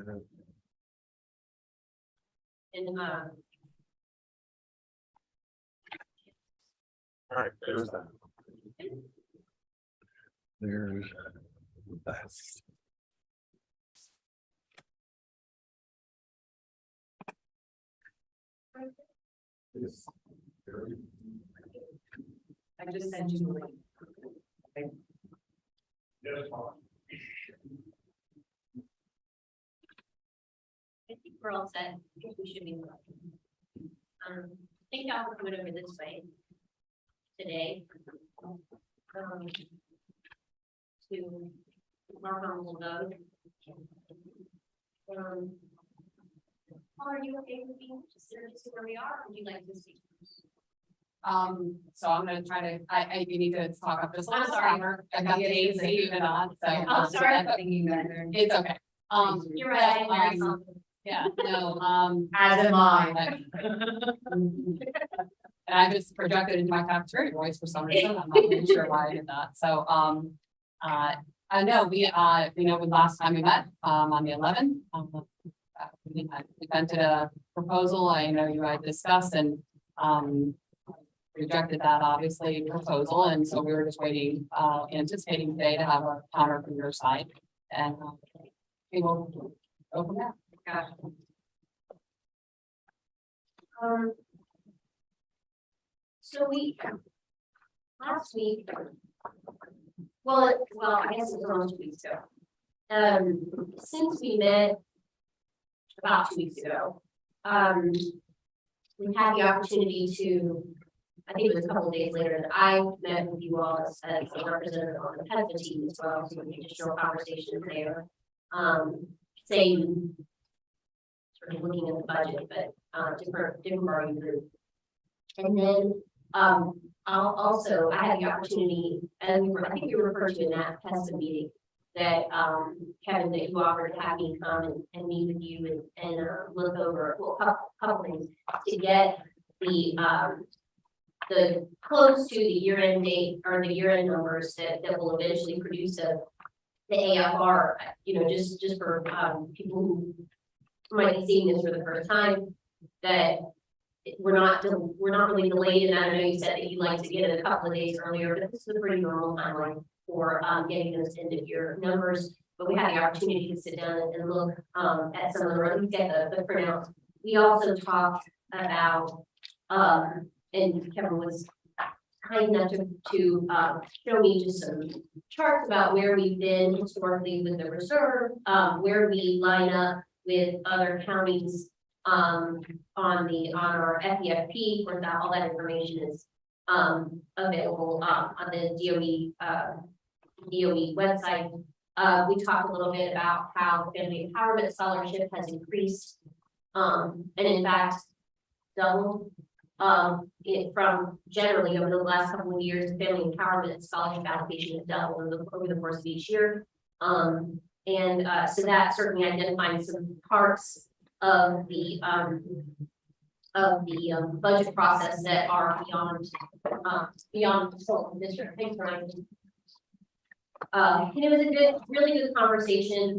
And All right, there's that. There's that. Yes. I just sent you the link. I think we're all set. I think we should be. I think I'll do it over this way today. To mark on the vote. Are you okay with being just where we are, or would you like to speak? So I'm gonna try to, I do need to talk up just a little I'm sorry. longer. I got the days that you've been on, so. I'm sorry. It's okay. You're right. I have um, something. Yeah, no, As am I. and I just projected into my cafeteria voice for some reason. I'm not really sure why I did that. So, I know we know when last time we met, on the 11th, we presented a proposal. I know you had discussed and, rejected that obviously proposal. And so we were just waiting, anticipating today to have a counter from your side and we will go from there. So last week, well, I guess it was almost 2 weeks ago. Since we met about 2 weeks ago, we had the opportunity to, I think it was a couple of days later, that I met with you all as a representative on the PESA team as well, so the additional conversation there. Same sort of looking at the budget, but different bargaining group. And then I had the opportunity, and I think you referred to in that PESA meeting, that Kevin, that you offered to have me come and meet with you and look over a couple things to get the close to the year-end date or the year-end numbers that will eventually produce the AFR, just for people who might be seeing this for the first time, that we're not really delayed in that. I know you said that you'd like to get it a couple of days earlier, but this is a pretty normal timeline for getting those end of year numbers. But we had the opportunity to sit down and look at some of the, get the printouts. We also talked about and Kevin was kind enough to show me just some charts about where we've been historically with the reserve, where we line up with other counties on our FEFP. Of course, all that information is available on the DOE website. We talked a little bit about how the Family Empowerment Scholarship has increased, and in fact doubled. From generally over the last couple of years, Family Empowerment Scholarship allocation has doubled over the course of each year. So that certainly identifies some parts of the budget process that are beyond the scope of the district. Thanks, Ryan. And it was a really good conversation,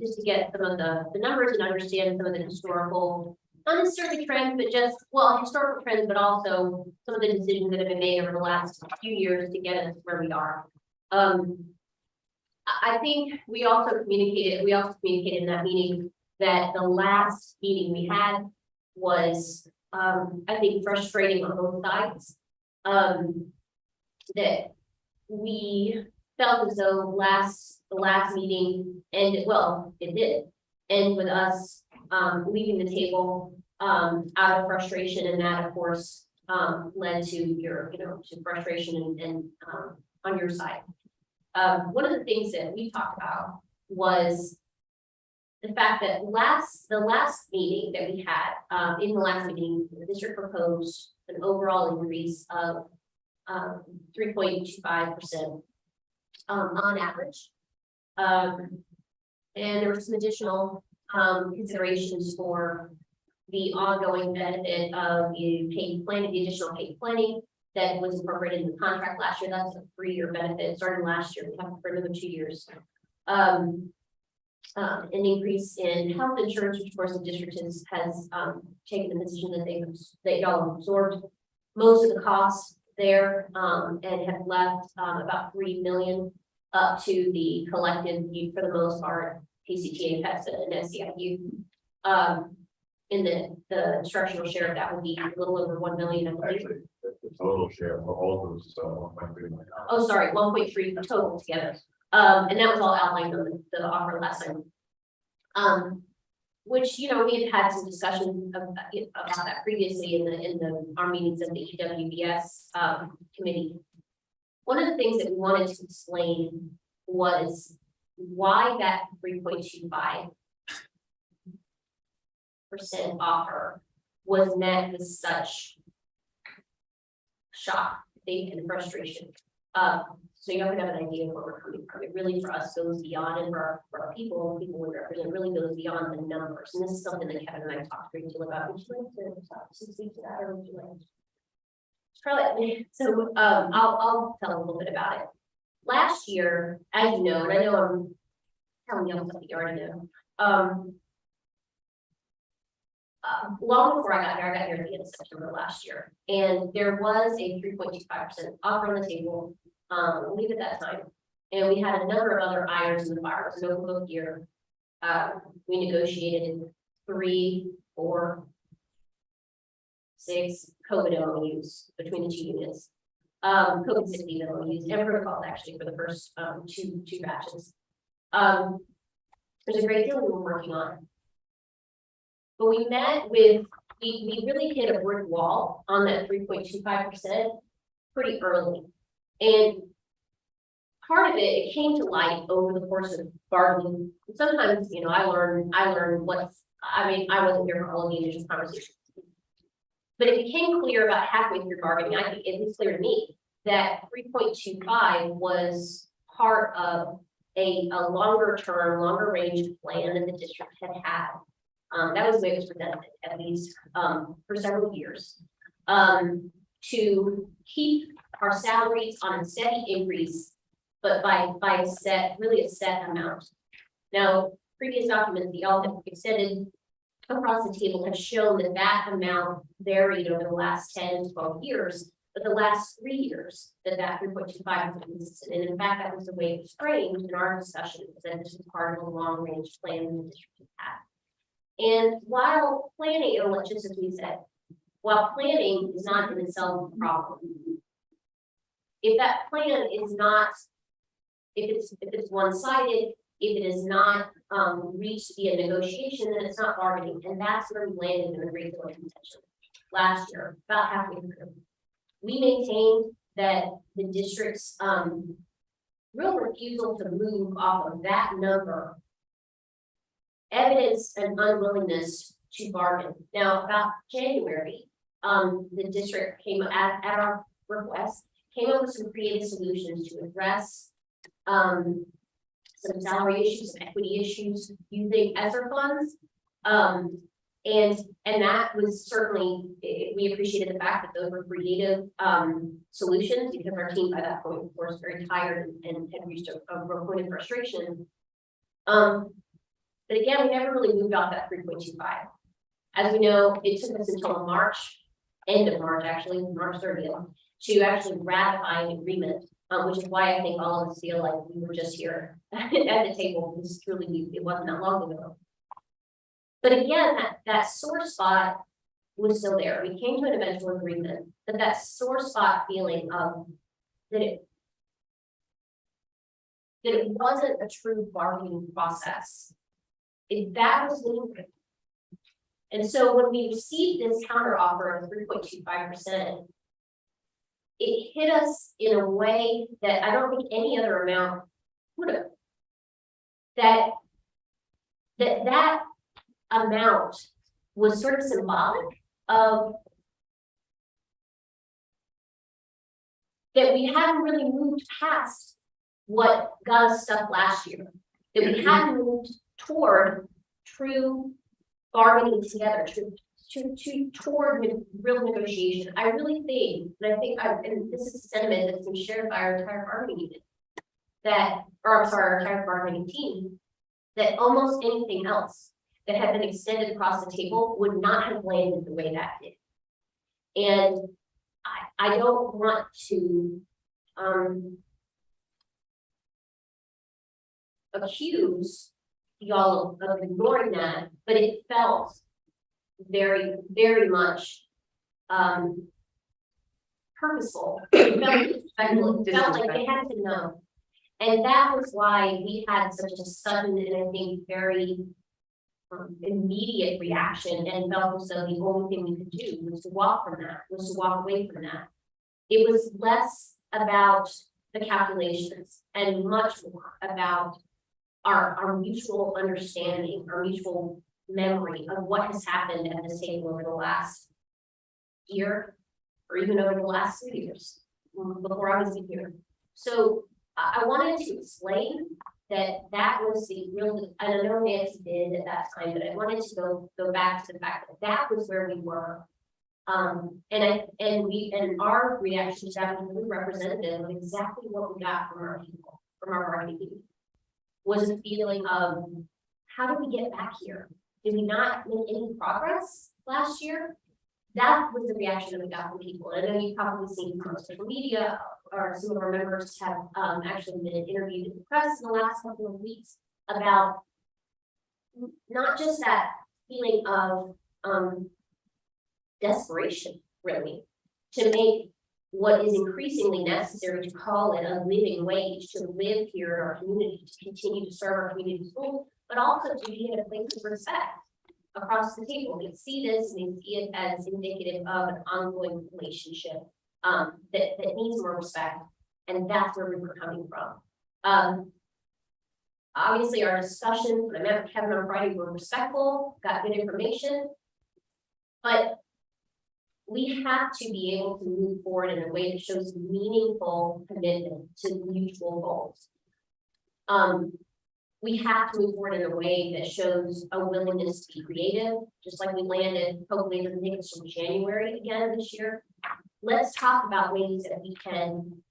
just to get some of the numbers and understand some of the historical, not necessarily trends, but just, historical trends, but also some of the decisions that have been made over the last few years to get us where we are. I think we also communicated in that meeting that the last meeting we had was, I think, frustrating on both sides. That we felt as though the last meeting ended, it did end with us leaving the table out of frustration, and that of course led to your to frustration and on your side. One of the things that we talked about was the fact that the last meeting that we had, in the last meeting, the district proposed an overall increase of 3.25% on average. And there were some additional considerations for the ongoing benefit of the paid planning, the additional paid planning that was incorporated in the contract last year. That's a 3-year benefit starting last year. We have it for another 2 years. an increase in health insurance, which of course the district has taken the position that y'all absorbed most of the costs there, and have left, about 3 million up to the collective, for the most part, PCTA, PEPSA, and SCIU. In the instructional share, that would be a little over 1 million, I believe. Actually, the total share for all those, 1.3 million. Oh, sorry, 1.3 total together. And that was all outlined on the offer last time. Which, you know, we had had some discussion about that previously in our meetings of the EWBS committee. One of the things that we wanted to explain was why that 3.25% offer was met with such shock, faith, and frustration. So you have to have an idea of where we're coming from. It really, for us, goes beyond, and for our people we represent, really goes beyond the numbers. And this is something that Kevin and I talked a great deal about. Would you like to speak to that, or would you like? Probably. So I'll tell a little bit about it. Last year, as you know, and I know I'm telling you something you already know. Long before I got here at the end of September last year, and there was a 3.25% offer on the table. I believe at that time, and we had a number of other irons in the fire. It was an open book year. We negotiated 3, 4, 6 COVID MOUs between the 2 units. COVID sick leave MOUs and protocols actually for the first two batches. There's a great deal we were working on. But we met with, we really hit a brick wall on that 3.25% pretty early. And part of it came to light over the course of bargaining. Sometimes, you know, I learned I wasn't here for all of the initial conversations. But it became clear about halfway through bargaining, I think it was clear to me that 3.25 was part of a longer term, longer range plan that the district had. That was the way it was presented, at least for several years, to keep our salaries on a steady increase, but by a set amount. Now, previous documents that y'all have extended across the table have shown that amount varied over the last 10, 12 years, but the last 3 years that 3.25 was consistent. And in fact, that was the way it was framed in our discussion, that this was part of a long range plan the district had. And while planning, just as we said, while planning is not in itself a problem, if that plan is not, if it's one-sided, if it is not reached via negotiation, then it's not bargaining. And that's where we landed in a great deal of contention last year, about halfway through. We maintained that the district's real refusal to move off of that number evidence an unwillingness to bargain. Now, about January, the district came at our request, came up with some creative solutions to address some salary issues, some equity issues using ESSER funds. And that was certainly, we appreciated the fact that those were creative solutions, because our team by that point, of course, very tired and had reached a real point of frustration. But again, we never really moved off that 3.25. As we know, it took us until March, end of March, actually, March 30th, to actually ratify an agreement, which is why I think all of us feel like we were just here at the table, because truly it wasn't that long ago. But again, that sore spot was still there. We came to an eventual agreement, but that sore spot feeling of that it wasn't a true bargaining process. That was lingering. And so when we received this counter offer of 3.25%, it hit us in a way that I don't think any other amount would have. That amount was sort of symbolic of that we hadn't really moved past what got us stuck last year, that we hadn't moved toward true bargaining together, toward real negotiation. I really think, and this is a sentiment that's been shared by our entire bargaining unit, our entire bargaining team, that almost anything else that had been extended across the table would not have landed the way that did. And I don't want to, accuse y'all of ignoring that, but it felt very, very much, purposeful. It felt disrespectful. It felt like they had to know. And that was why we had such a sudden and I think very immediate reaction and felt as though the only thing we could do was to walk away from that. It was less about the calculations and much more about our mutual understanding, our mutual memory of what has happened at this table over the last year, or even over the last 2 years, before I was here. So I wanted to explain that was the real, and I know Nancy did at that time, but I wanted to go back to the fact that that was where we were. And our reaction to that was representative of exactly what we got from our people, from our marketing team, was a feeling of, how do we get back here? Did we not make any progress last year? That was the reaction that we got from people. And I know you've probably seen from social media, or some of our members have actually been interviewed in the press in the last couple of weeks about not just that feeling of desperation, really, to make what is increasingly necessary to call it a living wage, to live here in our community, to continue to serve our community schools, but also to be in a place of respect across the table. They see this and they see it as indicative of an ongoing relationship that needs more respect, and that's where we were coming from. Obviously, our discussion when I met with Kevin on Friday were respectful, got good information, but we have to be able to move forward in a way that shows meaningful commitment to mutual goals. We have to move forward in a way that shows a willingness to be creative, just like we landed, hopefully it doesn't take us from January again this year. Let's talk about ways that we can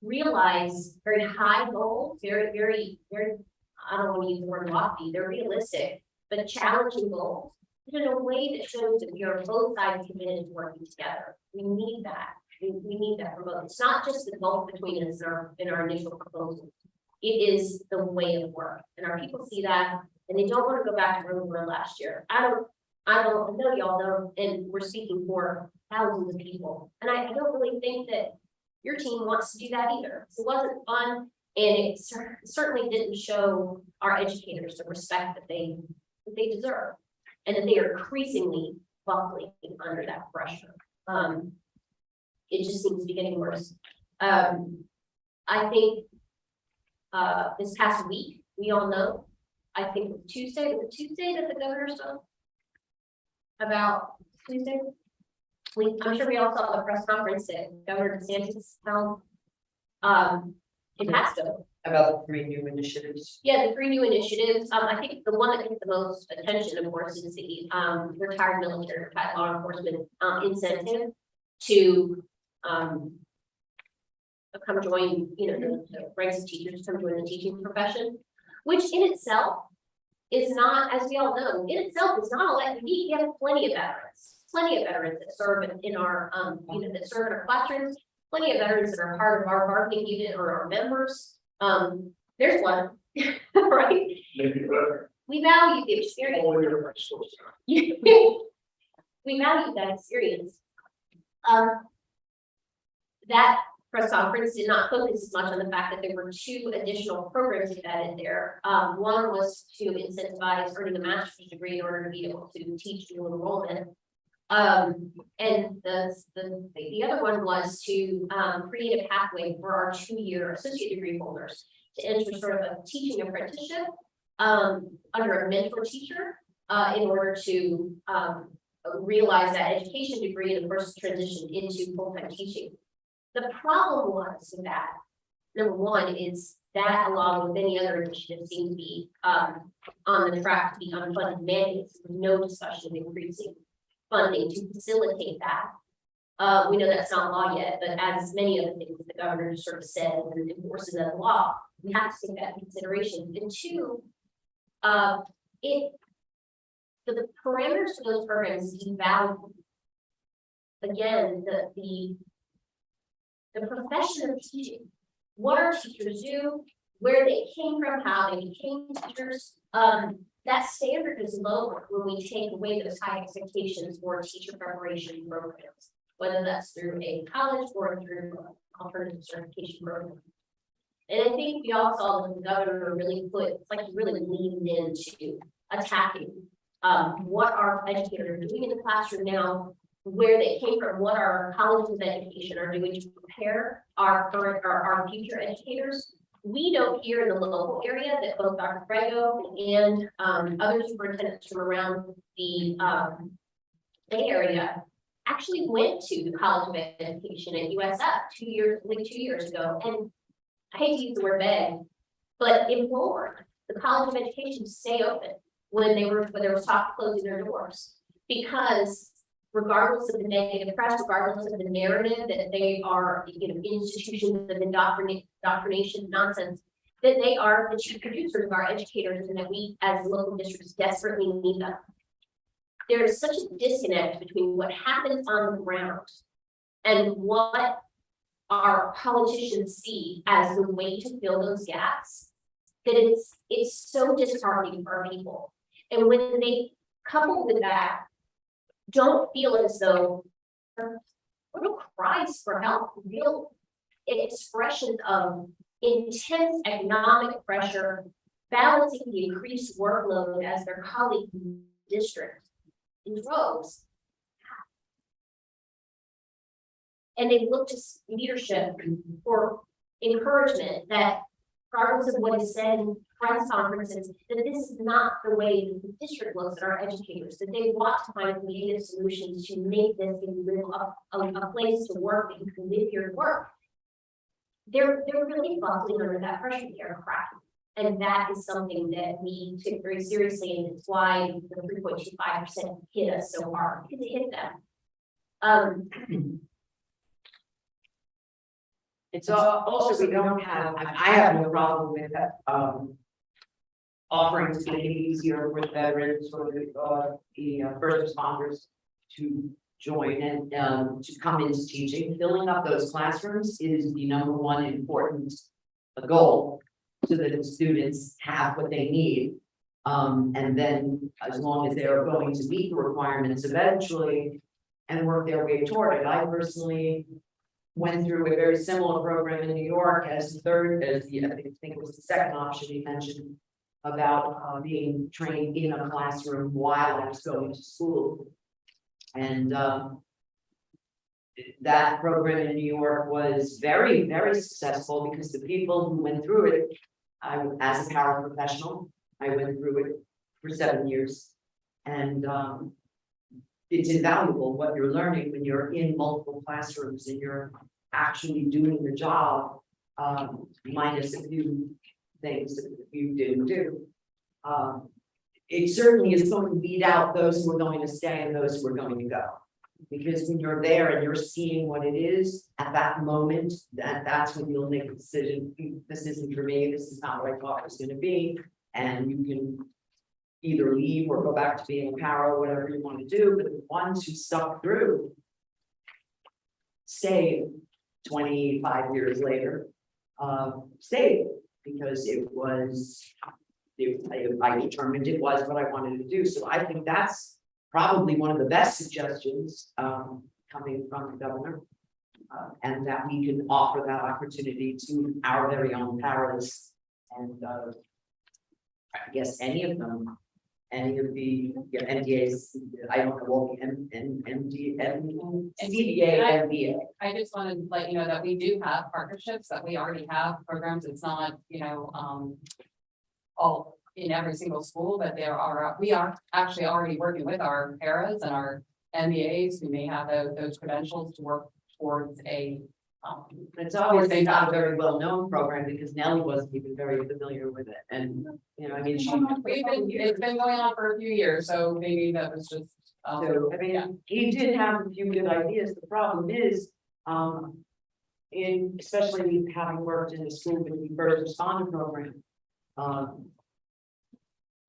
realize very high goals, very, very, very, I don't want to use the word lofty, they're realistic, but challenging goals in a way that shows that we are both sides committed to working together. We need that. We need that from both. It's not just the gulf between us in our initial proposal. It is the way of work. And our people see that and they don't want to go back to where we were last year. I know y'all know, and we're speaking for thousands of people. And I don't really think that your team wants to do that either. It wasn't fun, and it certainly didn't show our educators the respect that they deserve, and that they are increasingly buckling under that pressure. It just seems to be getting worse. I think this past week, we all know, I think Tuesday that the governor spoke about Tuesday. I'm sure we all saw the press conference that Governor DeSantis held in Pasco. About the 3 new initiatives. Yeah, the 3 new initiatives. I think the one that gets the most attention, of course, is the retired military law enforcement incentive to come join, the ranks of teachers, come join the teaching profession, which in itself is not, as we all know, in itself is not a lot. We have plenty of veterans that serve in our, that serve in our classrooms, plenty of veterans that are part of our bargaining unit or our members. There's one, right? We value the experience. We value that experience. That press conference did not focus as much on the fact that there were 2 additional programs embedded there. One was to incentivize earning a master's degree in order to be able to teach dual enrollment. And the other one was to create a pathway for our 2-year associate degree holders to enter sort of a teaching apprenticeship under a mentor teacher in order to realize that education degree and of course transition into full-time teaching. The problem was with that, number one, is that along with any other initiatives seem to be on the track to be unfunded mandates, with no discussion of increasing funding to facilitate that. We know that's not law yet, but as many other things the governor sort of said and enforces as law, we have to take that into consideration. And two, it, for the parameters of those programs devalue, again, the profession of teaching, what our teachers do, where they came from, how they became teachers. That standard is lower when we take away those high expectations for teacher preparation programs, whether that's through a college or through an alternative certification program. And I think we all saw that the governor really it's like he really leaned into attacking what our educators are doing in the classroom now, where they came from, what our colleges of education are doing to prepare our current, our future educators. We know here in the local area that both Dr. Frego and other superintendents from around the Bay Area actually went to the College of Education at USF 2 years ago. And I hate to use the word beg, but implored the College of Education to stay open when there was talk of closing their doors. Because regardless of the negative press, regardless of the narrative that they are, institutions of indoctrination nonsense, that they are the chief producers of our educators and that we as local districts desperately need them. There is such a disconnect between what happens on the ground and what our politicians see as the way to fill those gaps, that it's so disheartening for our people. And when they couple with that, don't feel as though real cries for help, real expressions of intense economic pressure, balancing the increased workload as their colleague in the district in droves. And they look to leadership for encouragement that, regardless of what is said in press conferences, that this is not the way that the district looks at our educators, that they want to find creative solutions to make this a place to work that you can live your work. They're really buckling under that pressure, they're cracking. And that is something that we took very seriously, and it's why the 3.25% hit us so hard, because it hit them. It's also, we don't have, I have no problem with that, offering to make it easier for veterans or the first responders to join and to come into teaching. Filling up those classrooms is the #1 important goal, so that the students have what they need. And then as long as they're going to meet the requirements eventually and work their way toward it. I personally went through a very similar program in New York as I think it was the second option you mentioned about being trained in a classroom while I was going to school. And that program in New York was very, very successful because the people who went through it, as a paraprofessional, I went through it for 7 years. And it's invaluable what you're learning when you're in multiple classrooms and you're actually doing the job, minus a few things that you didn't do. It certainly is going to weed out those who are going to stay and those who are going to go. Because when you're there and you're seeing what it is at that moment, that's when you'll make a decision. This isn't for me, this is not what I thought it was going to be. And you can either leave or go back to being a para, whatever you want to do. But the ones who stuck through stayed 25 years later, stayed because I determined it was what I wanted to do. So I think that's probably one of the best suggestions coming from the governor, and that we can offer that opportunity to our very own paras, and I guess any of them, any of the NDAs, I don't know, all the CDA, MBA. I just want to let you know that we do have partnerships, that we already have programs. It's not, all in every single school, but we are actually already working with our paras and our MBAs who may have those credentials to work towards a. It's always been not a very well-known program because Nellie wasn't even very familiar with it, and it's been going on for a few years, so maybe that was just. So, he did have a few good ideas. The problem is, especially having worked in the school with the first responder program.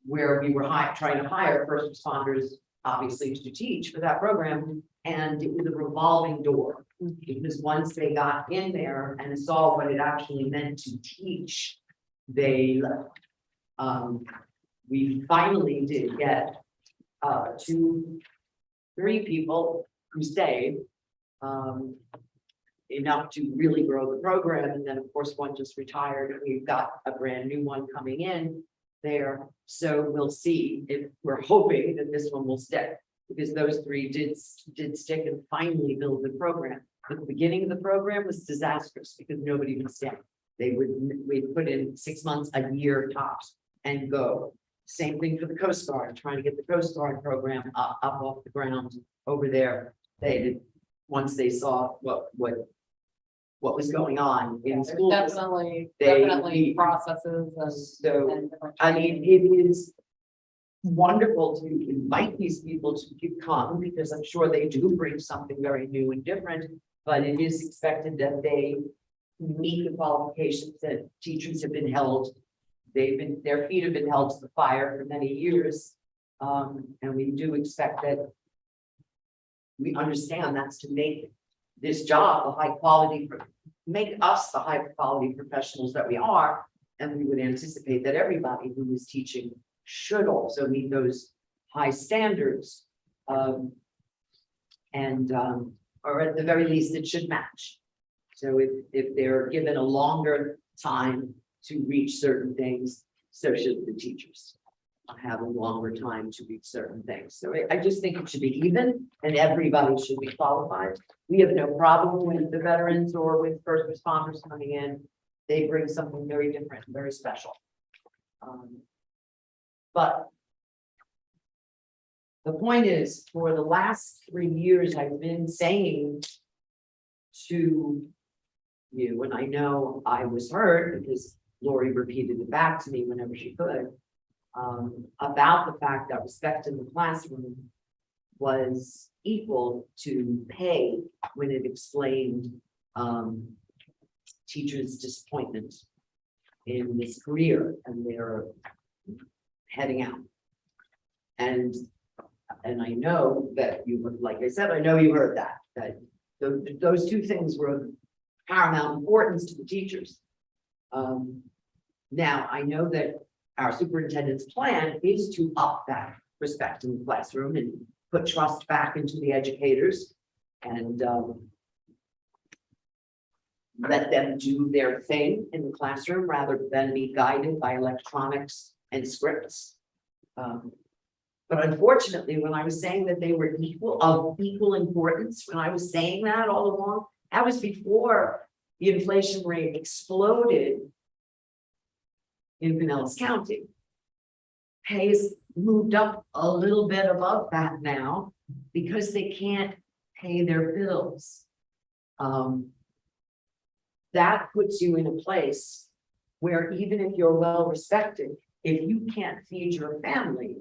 Where we were trying to hire first responders, obviously to teach for that program, and it was a revolving door. Because once they got in there and saw what it actually meant to teach, they left. We finally did get 3 people who stayed. Enough to really grow the program, and then of course one just retired, and we've got a brand new one coming in there. So we'll see, if we're hoping that this one will stick, because those 3 did stick and finally build the program. But the beginning of the program was disastrous because nobody would stay. We'd put in 6 months, a year tops, and go. Same thing for the Coast Guard, trying to get the Coast Guard program up off the ground over there. They did, once they saw what was going on in school. Definitely processes and. So, and different I mean, it is wonderful to invite these people to come, because I'm sure they do bring something very new and different, but it is expected that they meet the qualifications that teachers have been held. Their feet have been held to the fire for many years. And we do expect that we understand that's to make this job a high quality, make us the high quality professionals that we are. And we would anticipate that everybody who is teaching should also meet those high standards. Or at the very least, it should match. So if they're given a longer time to reach certain things, so should the teachers have a longer time to reach certain things. So I just think it should be even, and everybody should be qualified. We have no problem with the veterans or with first responders coming in. They bring something very different, very special. But the point is, for the last 3 years, I've been saying to you, and I know I was heard because Lori repeated it back to me whenever she could, about the fact that respect in the classroom was equal to pay when it explained teachers' disappointment in this career and their heading out. And I know that you would, like I said, I know you heard that those 2 things were of paramount importance to the teachers. Now I know that our superintendent's plan is to up that respect in the classroom and put trust back into the educators and let them do their thing in the classroom rather than be guided by electronics and scripts. But unfortunately, when I was saying that they were of equal importance, when I was saying that all along, that was before the inflation rate exploded in Pinellas County. Pay has moved up a little bit above that now because they can't pay their bills. That puts you in a place where even if you're well respected, if you can't feed your family,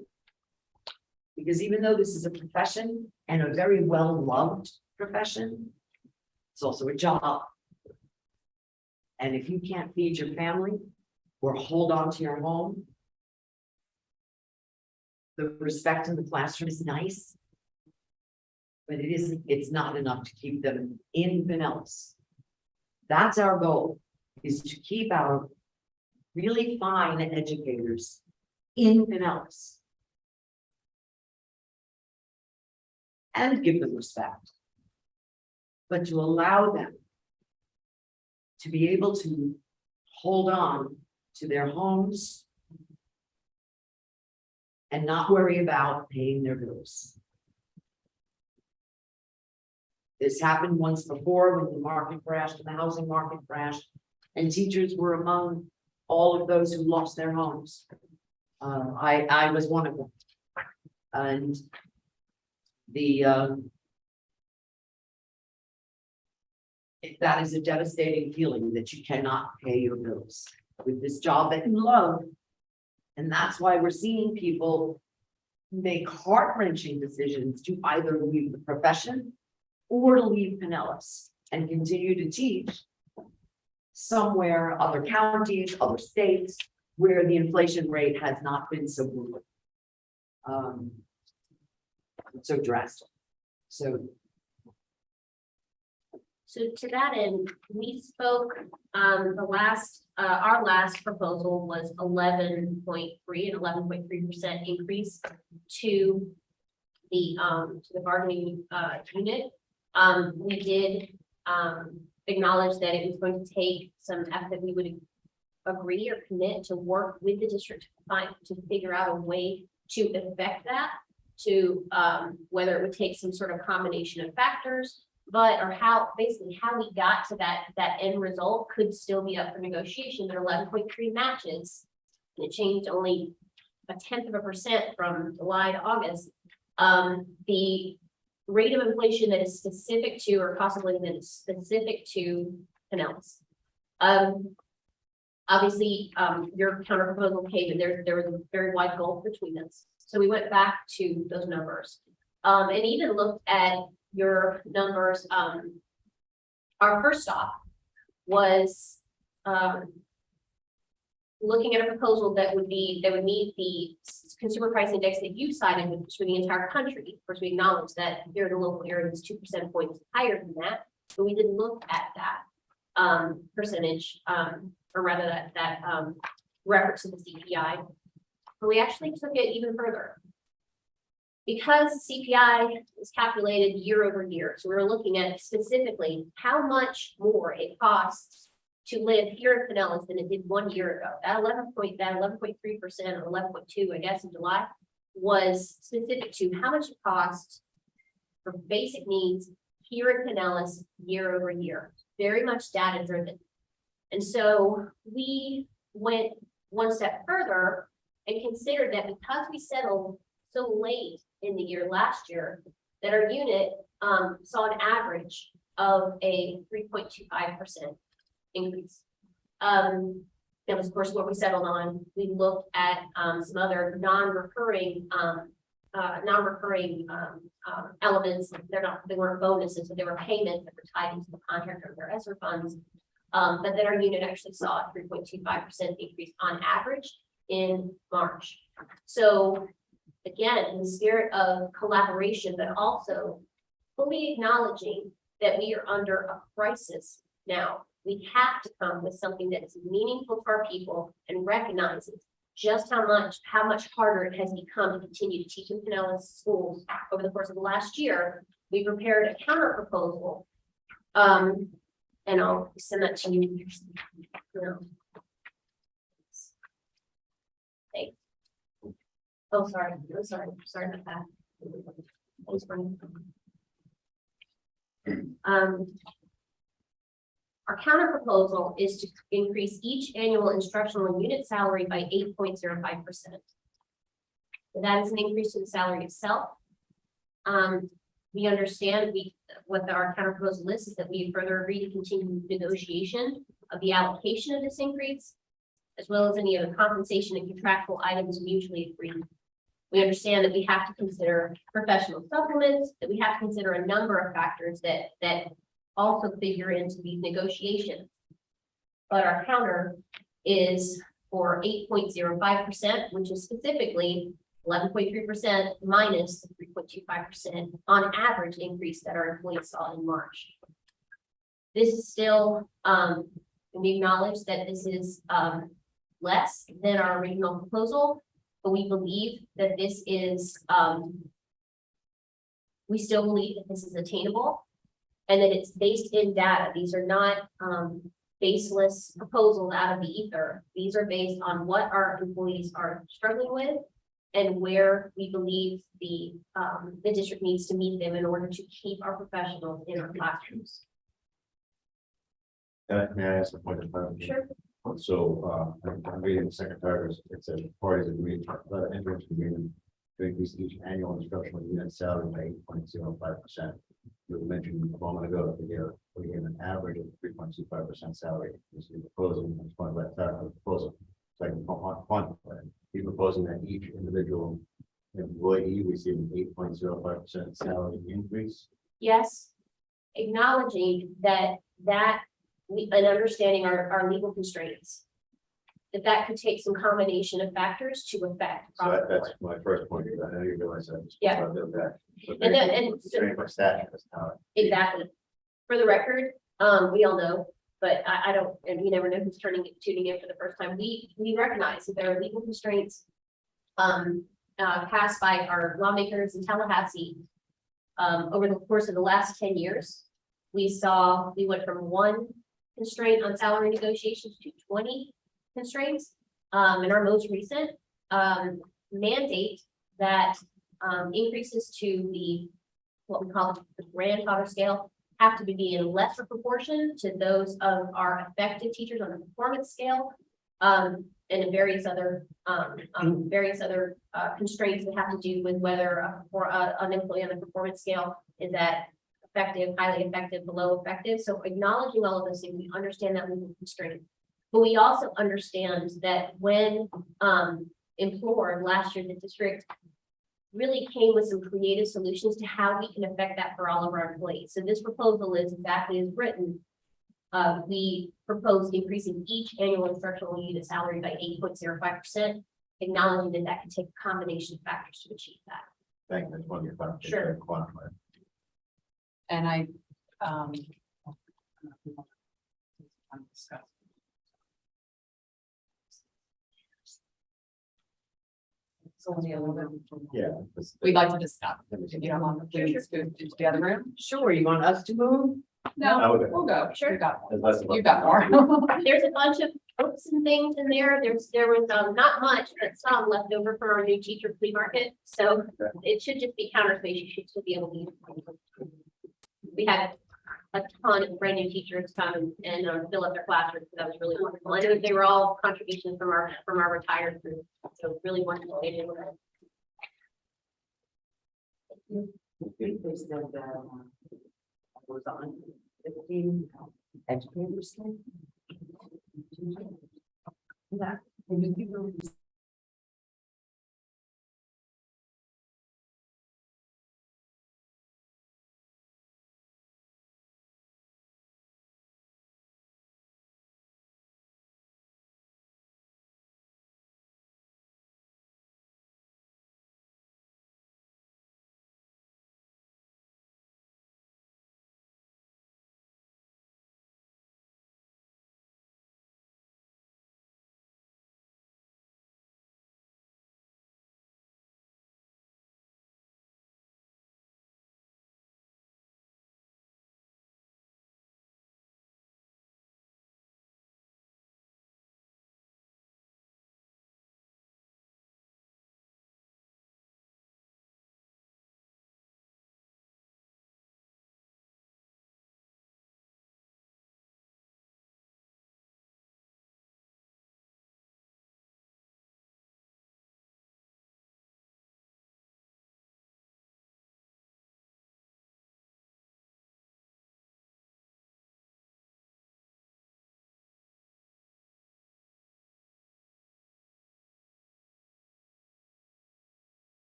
because even though this is a profession and a very well loved profession, it's also a job. And if you can't feed your family or hold on to your home, the respect in the classroom is nice, but it's not enough to keep them in Pinellas. That's our goal, is to keep our really fine educators in Pinellas and give them respect, but to allow them to be able to hold on to their homes and not worry about paying their bills. This happened once before when the market crashed and the housing market crashed, and teachers were among all of those who lost their homes. I was one of them. And that is a devastating feeling that you cannot pay your bills with this job that you love. And that's why we're seeing people make heart-wrenching decisions to either leave the profession or to leave Pinellas and continue to teach somewhere, other counties, other states, where the inflation rate has not been so brutal. So drastic. So to that end, we spoke, our last proposal was 11.3 and 11.3% increase to the bargaining, unit. We did, acknowledge that it was going to take some effort. We would agree or commit to work with the district to figure out a way to affect that, to, whether it would take some sort of combination of factors, or how we got to that end result could still be up for negotiation. There are 11.3 matches. And it changed only 0.1% from July to August. The rate of inflation that is specific to, or cost of living that is specific to Pinellas. Obviously, your counter proposal came and there was a very wide gulf between us. So we went back to those numbers, and even looked at your numbers. Our first stop was, looking at a proposal that would meet the consumer price index that you cited, which was for the entire country. Of course, we acknowledge that here in the local area is 2% points higher than that, but we didn't look at that percentage, or rather that reference to the CPI. But we actually took it even further. Because CPI is calculated year over year, so we're looking at specifically how much more it costs to live here in Pinellas than it did 1 year ago. That 11.3% or 11.2, I guess, in July, was specific to how much it costs for basic needs here in Pinellas year over year. Very much data driven. And so we went one step further and considered that because we settled so late in the year last year, that our unit saw an average of a 3.25% increase. That was, of course, what we settled on. We looked at some other non-recurring elements. They weren't bonuses, but they were payments that were tied into the contract or their ESSER funds. But then our unit actually saw a 3.25% increase on average in March. So again, in the spirit of collaboration, but also fully acknowledging that we are under a crisis now. We have to come with something that is meaningful to our people and recognizes just how much harder it has become to continue to teach in Pinellas schools over the course of the last year. We prepared a counter proposal, and I'll send that to you. Thanks. Oh, sorry about that. Thanks for our counter proposal is to increase each annual instructional unit salary by 8.05%. That is an increase in the salary itself. We understand what our counter proposal is that we further agree to continue negotiation of the allocation of this increase, as well as any other compensation and contractual items mutually agreed. We understand that we have to consider professional supplements, that we have to consider a number of factors that also figure into these negotiations. But our counter is for 8.05%, which is specifically 11.3% minus the 3.25% on average increase that our employees saw in March. This is still, we acknowledge that this is less than our original proposal, but we believe that this is, we still believe that this is attainable and that it's based in data. These are not baseless proposals out of the ether. These are based on what our employees are struggling with and where we believe the district needs to meet them in order to keep our professionals in our classrooms. May I ask a point of clarification? Sure. So, I'm reading the second paragraph. It says parties agree enter into agreement to increase each annual instructional unit salary by 8.05%. You mentioned a moment ago that we get an average of 3.25% salary. This is proposing, I just want to let that proposal. So I can quantify. You're proposing that each individual employee receive an 8.05% salary increase. Yes, acknowledging that and understanding our legal constraints. That could take some combination of factors to affect. So that's my first point, because I know you realize that. Yeah. And then- and- Constrained by statute, that's how. Exactly. For the record, we all know, but I don't, and we never know who's tuning in for the first time. We recognize that there are legal constraints passed by our lawmakers in Tallahassee. Over the course of the last 10 years, we went from 1 constraint on salary negotiations to 20 constraints. And our most recent mandate that increases to what we call the grandfather scale have to be in lesser proportion to those of our effective teachers on the performance scale. And various other constraints that have to do with whether an employee on the performance scale is at effective, highly effective, below effective. So acknowledging all of those things, we understand that legal constraint. But we also understand that when implored last year, the district really came with some creative solutions to how we can affect that for all of our employees. So this proposal is exactly as written. We proposed increasing each annual instructional unit salary by 8.05%, acknowledging that that can take a combination of factors to achieve that. Thank you, that's one of your factors. Sure. Quantify. And I, so we'll need a little bit. Yeah. We'd like to discuss, if you don't mind, please go into the other room. Sure, you want us to move? No, Okay. we'll go. Sure. You got more. There's less of a- You got more. There's a bunch of books and things in there. There was not much, but some left over for our new teacher flea market. So it should just be counter space. You should still be able to use it. We had a ton of brand new teachers come and fill up their classrooms. So that was really wonderful. And they were all contributions from our retired group. So really wonderful. They did well. They said that was on 15 educators. Yeah.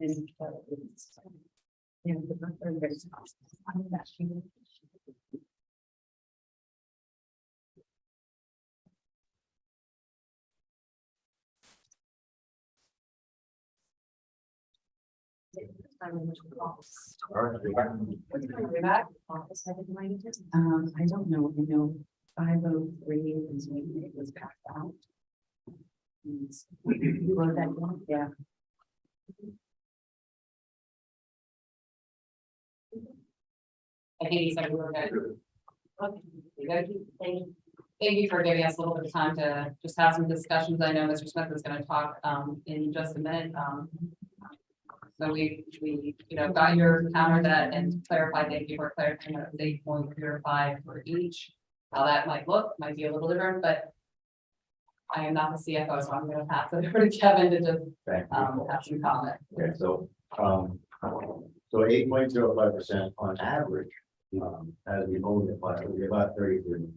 I don't know, 503 is when it was passed out. You wrote that down? Yeah. I think he said we were good. Okay, We good? thank you. Thank you for giving us a little bit of time to just have some discussions. I know Mr. Smith is gonna talk, in just a minute, So we, got your counter that and clarified, thank you for clarifying that 8.05 for each. How that might look, might be a little different, but I am not the CFO, so I'm gonna pass it over to Kevin to just, Thank you. have some comment. Okay, so 8.05% on average, as we only apply, it would be about 33,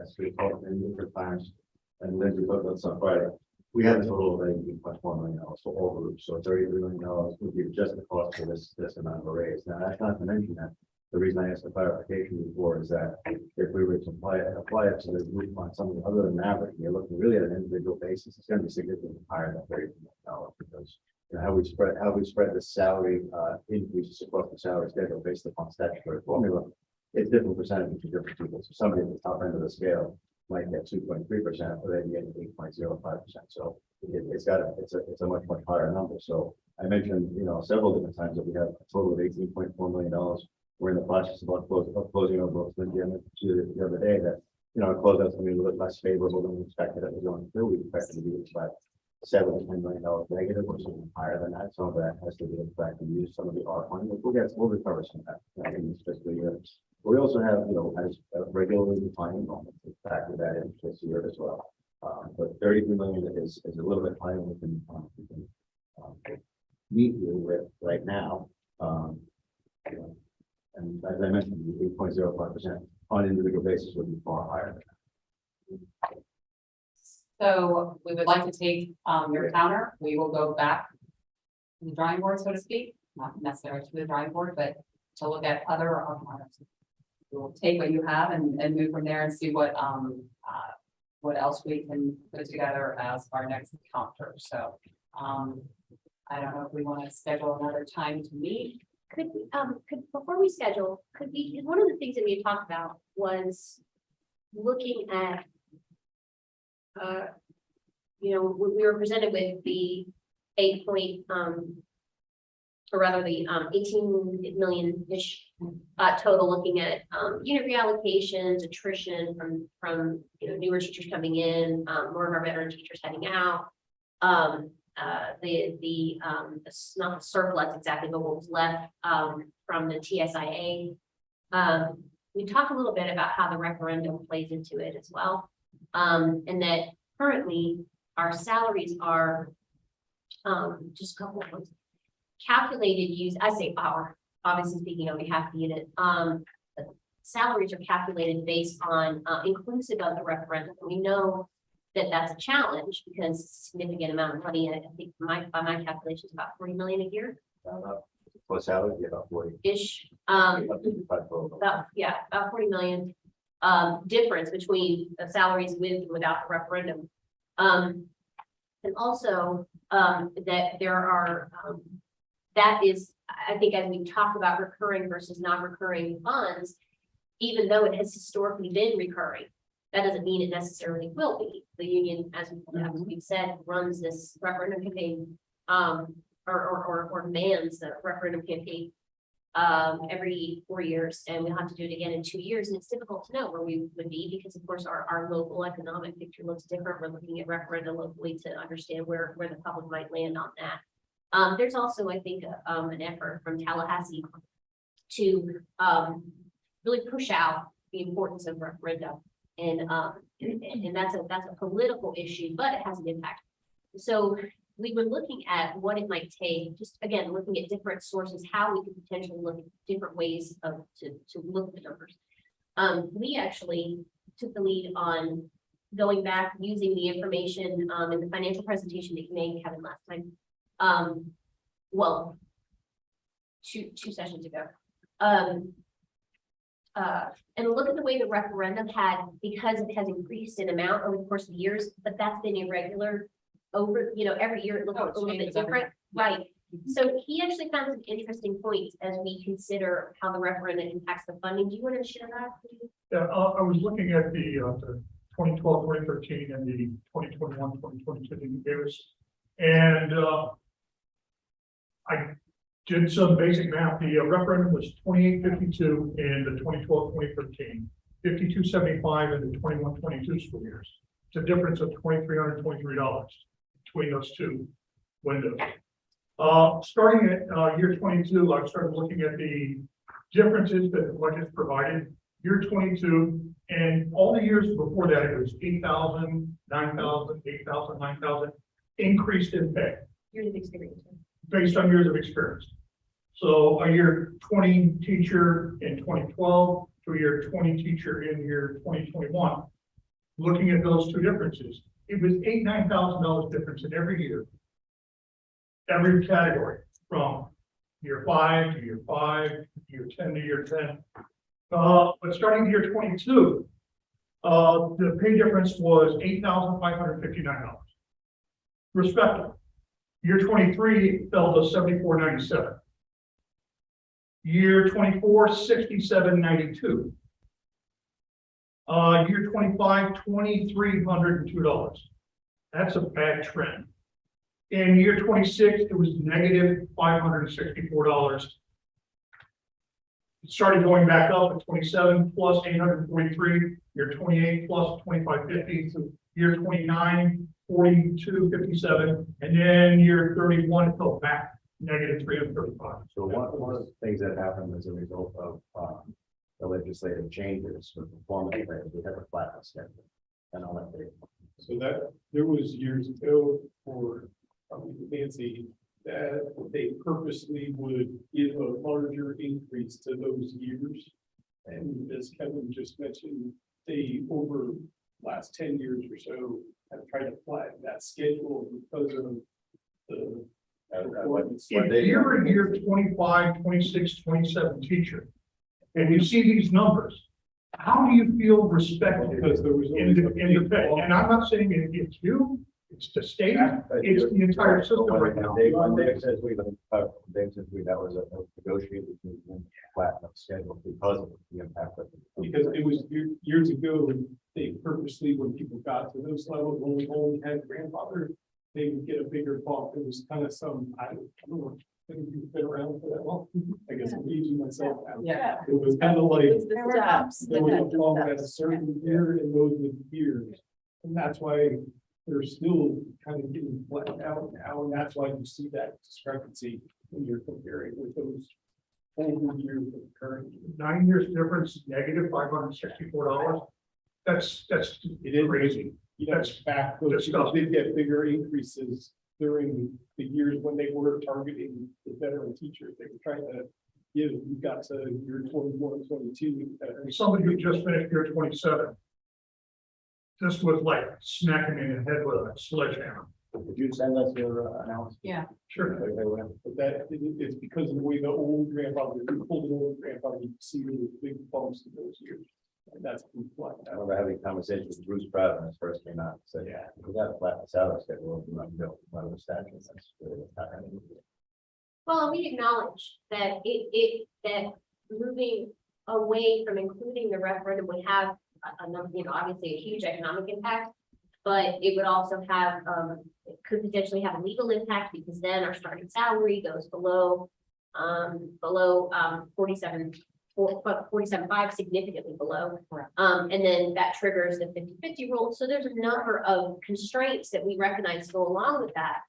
as we talked in different times. And then we talked about some Friday, we have a total of $18.4 million for all groups, so $33 million would be just the cost for this amount of a raise. Now, that's not to mention that, the reason I asked the clarification before is that if we were to apply it to the group on something other than average, you're looking really at an individual basis, it's gonna be significantly higher than $30 million, because how we spread the salary increases across the salary schedule based upon statutory formula. It's different percentages for different people. So somebody at the top end of the scale might get 2.3%, or they get 8.05%. So it's a much higher number. So I mentioned, several different times that we have a total of $18.4 million. We're in the process of closing our books. Lindsay, I mentioned to you the other day that, our closeout's gonna be a little less favorable than we expected. It was going through. We expected to be about $7 to $10 million negative, or something higher than that. Some of that has to do with the fact that we use some of the ARP money. We'll recover some of that in this fiscal year. We also have, as a regularly defined enrollment, we factor that in this year as well. But 33 million is a little bit higher than we can meet you with right now. And as I mentioned, the 8.05% on an individual basis would be far higher. So we would like to take, your counter, we will go back to the drawing board, so to speak, not necessarily to the drawing board, but to look at other, we'll take what you have and move from there and see what else we can put together as our next encounter. So, I don't know if we want to schedule another time to meet. Before we schedule, one of the things that we had talked about was looking at, we were presented with the 18 million-ish total, looking at unit reallocations, attrition from newer teachers coming in, more of our veteran teachers heading out. It's not the surplus exactly, but what was left from the TSIA. We talked a little bit about how the referendum plays into it as well, and that currently our salaries are just a couple of ones calculated I say our, obviously speaking on behalf of the unit, salaries are calculated based on inclusive of the referendum. We know that that's a challenge because it's a significant amount of money. I think by my calculations, about 40 million a year. For salary, about 40. Ish. About About 40 million difference between the salaries with and without the referendum. And also that there are that is, I think, as we talk about recurring versus non-recurring funds, even though it has historically been recurring, that doesn't mean it necessarily will be. The union, as we've said, runs this referendum campaign or demands the referendum campaign every 4 years, and we'll have to do it again in 2 years. And it's difficult to know where we would be because, of course, our local economic picture looks different. We're looking at referenda locally to understand where the public might land on that. There's also, I think, an effort from Tallahassee to really push out the importance of referenda, and that's a political issue, but it has an impact. So we were looking at what it might take, just again looking at different sources, how we could potentially look at different ways to look at the numbers. We actually took the lead on going back using the information in the financial presentation that you made, Kevin, last time. well, two sessions ago. And look at the way the referendum had, because it has increased in amount over the course of years, but that's been irregular over, every year it looks Oh, a it little bit changes every different, right? So he actually found some interesting points as we consider how the referendum impacts the funding. Do you want to share that? Yeah, I was looking at the 2012, 2013 and the 2021, 2022 that you gave us. And I did some basic math. The referendum was 2852 in the 2012, 2013, 5275 in the 21, 22 school years. It's a difference of $2,323 between those two windows. Starting at year 22, I started looking at the differences that the budget provided. Year 22, and all the years before that, it was 8,000, 9,000, 8,000, 9,000 increased in pay Years of experience. based on years of experience. So a year 20 teacher in 2012 to a year 20 teacher in year 2021. Looking at those two differences, it was $8,000, $9,000 difference in every year. Every category from year 5 to year 5, year 10 to year 10. But starting year 22, the pay difference was $8,559. Respectively. Year 23 fell to $74.97. Year 24, $67.92. Year 25, $2,302. That's a bad trend. In year 26, it was negative $564. It started going back up at 27 plus 843, year 28 plus 2550, so year 29, 4257, and then year 31 it fell back negative 335. So one of the things that happened as a result of the legislative changes for performance pay, we have a flatness schedule. And I'll let Dave. So that, there was years ago for Nancy, that they purposely would give a larger increase to those years. And as Kevin just mentioned, they over last 10 years or so have tried to flatten that schedule because of the performance. If you're a year 25, 26, 27 teacher, and you see these numbers, how do you feel respected Because there was in the pay? And I'm not saying it's you, it's the state, it's the entire system right now. Dave says that was a negotiated flatten schedule because of the impact of. Because it was years ago, they purposely, when people got to those levels, when we only had grandfather, they would get a bigger bump. It was kind of some, I don't know, I think you've been around for that long. I guess I'm aging myself now. Yeah. It was kind of like, The steps. there was a bump at a certain year and those with years. And that's why they're still kind of getting flattened out now, and that's why you see that discrepancy when you're comparing with those older years with current. 9 years difference, negative $564. That's It is crazy. That's back, because That's they get bigger increases during the years when they were targeting the veteran teachers. They were trying to give, you got to year 21, 22. Somebody who just finished year 27. This was like smacking me in the head with a sledgehammer. Would you send us your analysis? Yeah. Sure. But that, it's because of the way the old grandfather, you pulled the old grandfather, you see the big bumps in those years. And that's been flat. I remember having conversations with Bruce Pratt when this first came out, said, yeah, we got to flatten the salary schedule, we might build one of the statutes, that's really what's happening. Well, we acknowledge that that moving away from including the referendum would have obviously a huge economic impact, but it would also have, it could potentially have a legal impact because then our starting salary goes below 47.5, significantly below. Correct. And then that triggers the 50-50 rule. So there's a number of constraints that we recognize go along with that.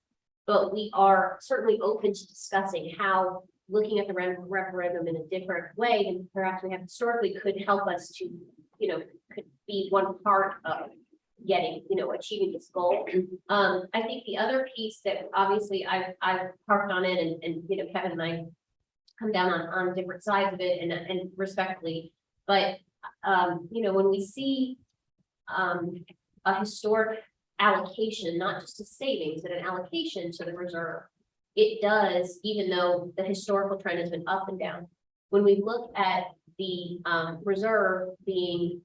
But we are certainly open to discussing how looking at the referendum in a different way than perhaps we have historically could help us to, could be one part of getting, achieving this goal. I think the other piece that obviously I've harped on it and Kevin and I come down on different sides of it and respectfully, but when we see a historic allocation, not just a savings, but an allocation to the reserve, it does, even though the historical trend has been up and down. When we look at the reserve being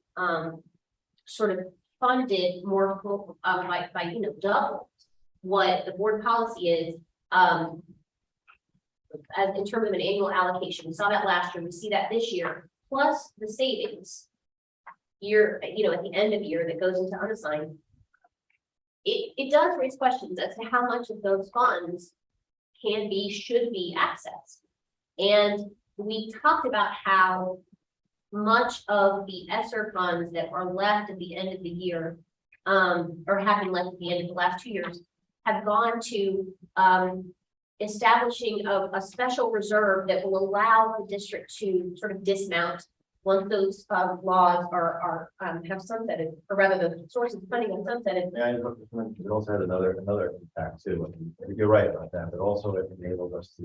sort of funded more by double what the board policy is, as in terms of an annual allocation. We saw that last year, we see that this year, plus the savings year, at the end of year that goes into unassigned. It does raise questions as to how much of those funds should be accessed. And we talked about how much of the ESSER funds that are left at the end of the year, or have been left at the end of the last 2 years, have gone to establishing a special reserve that will allow the district to sort of dismount once those laws have sunsetted, or rather the sources of funding have sunsetted. Yeah, it also had another impact too. You're right about that, but also it enabled us to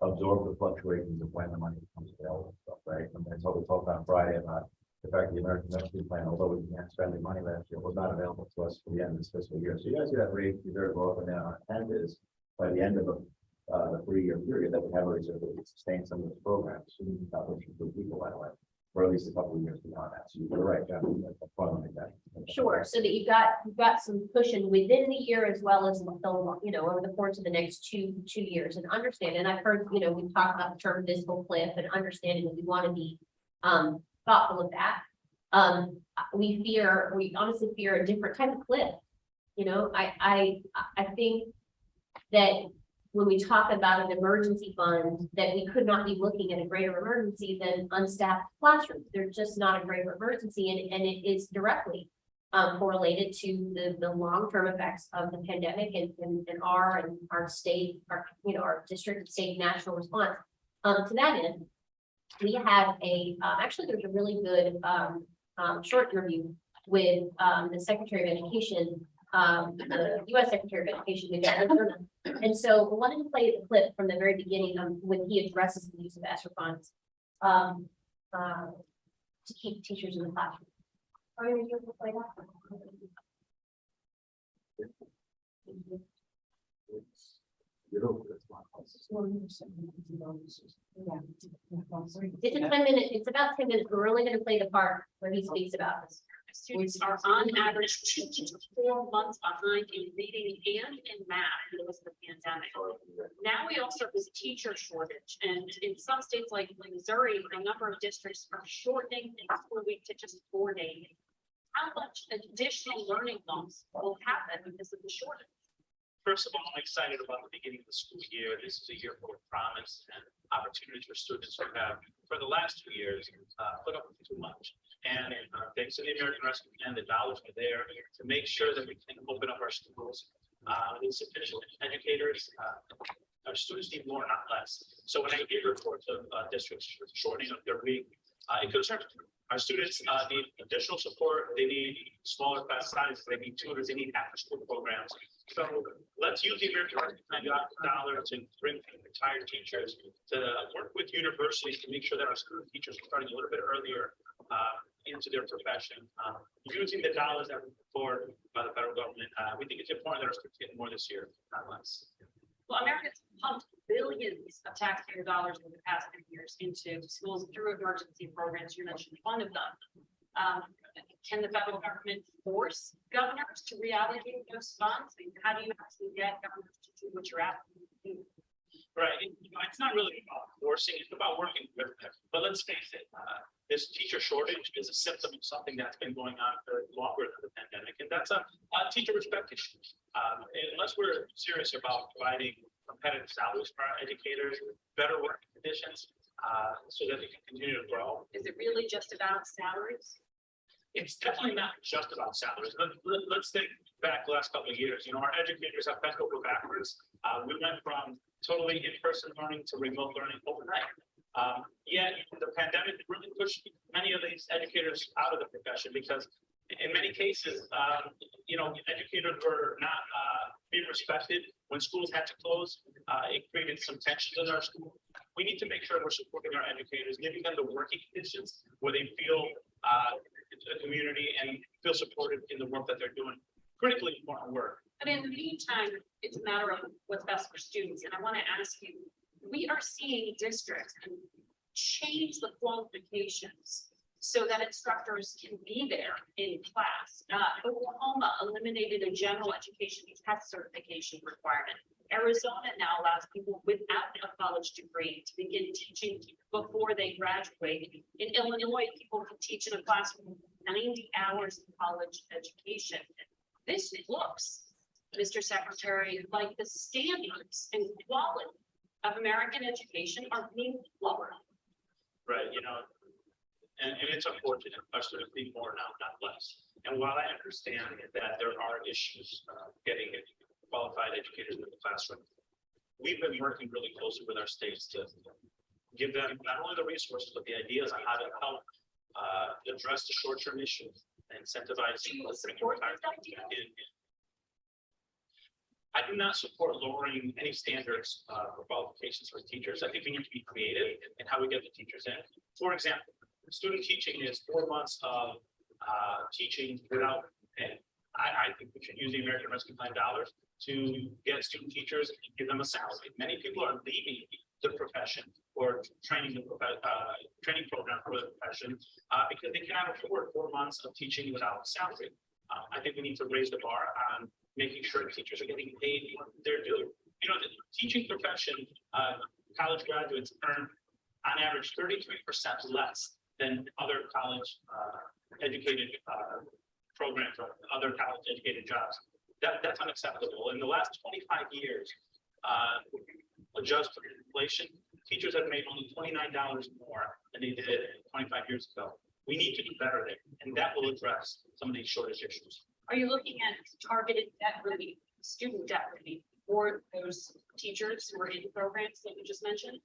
absorb the fluctuations of when the money becomes available, stuff, right? And that's what we talked about Friday about the fact that the American Rescue Plan, although we began spending money last year, was not available to us for the end of this fiscal year. So you guys see that rate reserve go up and down. Our intent is by the end of the 3-year period that we have a reserve that we sustain some of those programs. So we can accomplish for people that way, or at least a couple of years beyond that. So you're right, John. Like that. Sure, so that you've got some cushion within the year as well as over the course of the next two years. And understand, and I've heard, we've talked about the term fiscal cliff, and understanding that we want to be thoughtful of that. We honestly fear a different type of cliff. I think that when we talk about an emergency fund, that we could not be looking at a greater emergency than unstaffed classrooms. They're just not a greater emergency, and it is directly correlated to the long-term effects of the pandemic and our state, our district, state, national response. To that end, we have actually there's a really good short interview with the Secretary of Education, the U.S. Secretary of Education, and so we wanted to play the clip from the very beginning when he addresses the use of ESSER funds to keep teachers in the classroom. Are you able to play that? It's a 10-minute, it's about 10 minutes. We're only going to play the part where he speaks about this. Students are on average 2 to 4 months behind in reading and in math because of the pandemic. Now we also have this teacher shortage, and in some states like Missouri, a number of districts are shortening the school week to just 4 days. How much additional learning loss will happen because of the shortage? First of all, I'm excited about the beginning of the school year. This is a year full of promise and opportunities for students who have, for the last 2 years, put up with too much. And thanks to the American Rescue Plan, the dollars are there to make sure that we can open up our schools. With sufficient educators, our students need more, not less. So when I hear reports of districts shortening of their week, it concerns me. Our students need additional support. They need smaller class sizes. They need tutors. They need after-school programs. So let's use the American Rescue Plan dollars to bring retired teachers to work with universities to make sure that our school teachers are starting a little bit earlier into their profession. Using the dollars that were poured by the federal government, we think it's important that our students get more this year, not less. Well, Americans pumped billions of taxpayer dollars over the past 10 years into schools through emergency programs. You mentioned one of them. Can the federal government force governors to reallocate those funds? How do you actually get governors to do what you're asking them to do? Right. It's not really about forcing, it's about working with them. But let's face it, this teacher shortage is a symptom of something that's been going on for longer than the pandemic. And that's a teacher respect issue. Unless we're serious about providing competitive salaries for our educators, better working conditions, so that they can continue to grow. Is it really just about salaries? It's definitely not just about salaries. Let's think back the last couple of years. Our educators have bent over backwards. We went from totally in-person learning to remote learning overnight. Yet the pandemic really pushed many of these educators out of the profession because in many cases, educators were not being respected when schools had to close. It created some tensions in our school. We need to make sure we're supporting our educators, giving them the working conditions where they feel a community and feel supported in the work that they're doing. Critically important work. But in the meantime, it's a matter of what's best for students, and I want to ask you, we are seeing districts change the qualifications so that instructors can be there in class. Oklahoma eliminated a general education test certification requirement. Arizona now allows people without a college degree to begin teaching before they graduate. In Illinois, people can teach in a classroom 90 hours of college education. This looks, Mr. Secretary, like the standards and quality of American education are being lowered. Right, and it's unfortunate, our students need more now, not less. And while I understand that there are issues, getting qualified educators in the classroom, we've been working really closely with our states to give them not only the resources, but the ideas on how to help address the short-term issues, incentivize. Do you support this idea? I do not support lowering any standards for qualifications for teachers. I think we need to be creative in how we get the teachers in. For example, student teaching is 4 months of teaching without pay. I think we should use the American Rescue Plan dollars to get student teachers and give them a salary. Many people are leaving the profession or training program for the profession because they cannot afford 4 months of teaching without a salary. I think we need to raise the bar on making sure teachers are getting paid what they're due. The teaching profession, college graduates earn on average 33% less than other college educated programs or other college educated jobs. That's unacceptable. In the last 25 years, adjust for inflation, teachers have made only $29 more than they did 25 years ago. We need to do better there, and that will address some of these shortage issues. Are you looking at targeted debt relief, student debt relief for those teachers who are in programs that you just mentioned?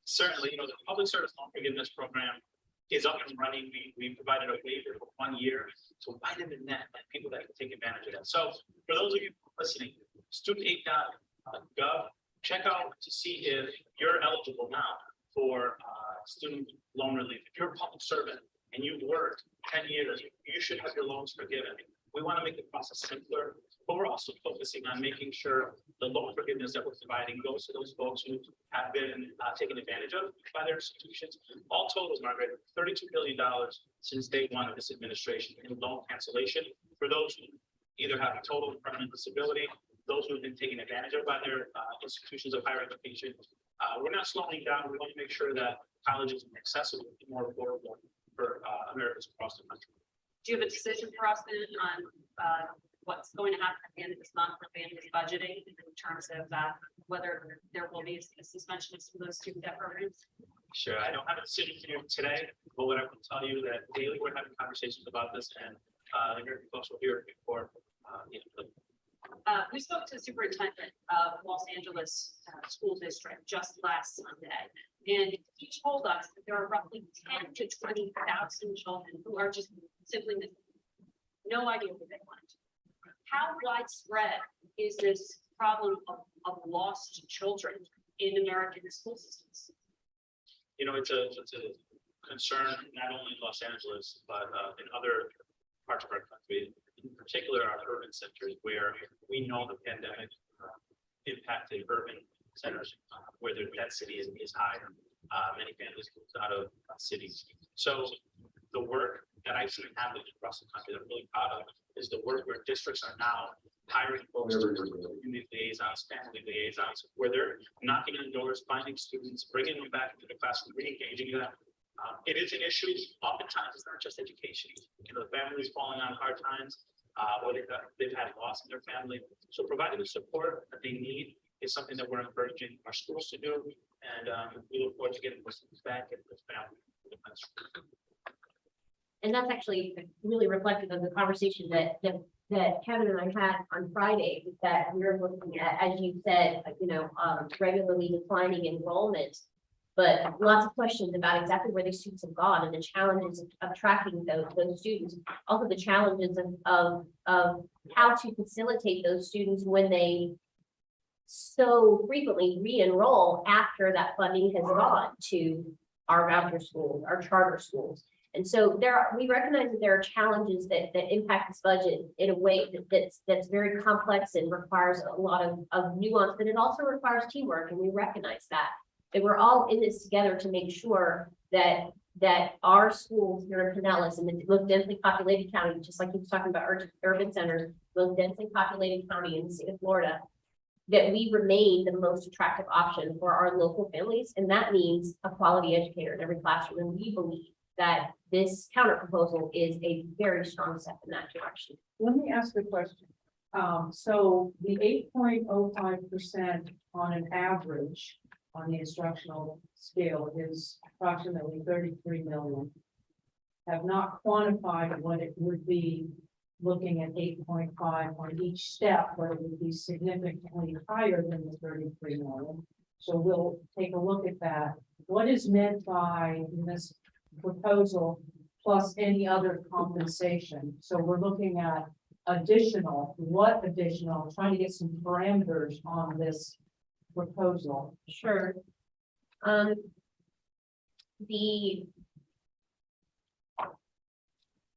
Certainly, the public service loan forgiveness program is up and running. We provided a waiver for 1 year to widen the net and people that can take advantage of that. So for those of you listening, studentaid.gov, check out to see if you're eligible now for student loan relief. If you're a public servant and you've worked 10 years, you should have your loans forgiven. We want to make the process simpler, but we're also focusing on making sure the loan forgiveness that we're providing goes to those folks who have been taken advantage of by their institutions. All total, Margaret, $32 billion since day one of this administration in loan cancellation for those who either have a total or permanent disability, those who have been taken advantage of by their institutions of higher education. We're not slowing down. We want to make sure that college is accessible and more affordable for Americans across the country. Do you have a decision for us then on what's going to happen at the end of this month for families budgeting in terms of whether there will be a suspension of some of those student debt programs? Sure, I don't have a decision for you today, but what I will tell you that daily we're having conversations about this, and the American folks will hear it before. We spoke to the superintendent of Los Angeles School District just last Sunday, and he told us that there are roughly 10 to 20,000 children who are just simply missing. No idea what they want. How widespread is this problem of lost children in American school systems? It's a concern not only in Los Angeles, but in other parts of our country, in particular our urban centers, where we know the pandemic impacted urban centers where the density is higher. Many families moved out of cities. So the work that I've seen happening across the country that I'm really proud of is the work where districts are now hiring folks, community liaisons, family liaisons, where they're knocking on doors, finding students, bringing them back into the classroom, re-engaging them. It is an issue. Oftentimes, it's not just education. The families falling on hard times, or they've had loss in their family. So providing the support that they need is something that we're encouraging our schools to do, and we look forward to getting those students back and the family. And that's actually really reflective of the conversation that Kevin and I had on Friday, is that we're looking at, as you said, regularly declining enrollment, but lots of questions about exactly where these students have gone and the challenges of tracking those students. Also the challenges of how to facilitate those students when they so frequently re-enroll after that funding has gone to our voucher schools, our charter schools. And so we recognize that there are challenges that impact this budget in a way that's very complex and requires a lot of nuance, but it also requires teamwork, and we recognize that. That we're all in this together to make sure that our schools here in Pinellas, and the most densely populated county, just like he was talking about urban centers, most densely populated county in the state of Florida, that we remain the most attractive option for our local families, and that means a quality educator in every classroom. And we believe that this counter proposal is a very strong step in that direction. Let me ask a question. So the 8.05% on an average on the instructional scale is approximately 33 million. Have not quantified what it would be looking at 8.5 on each step, but it would be significantly higher than the 33 million. So we'll take a look at that. What is meant by this proposal plus any other compensation? So we're looking at additional, trying to get some parameters on this proposal. Sure.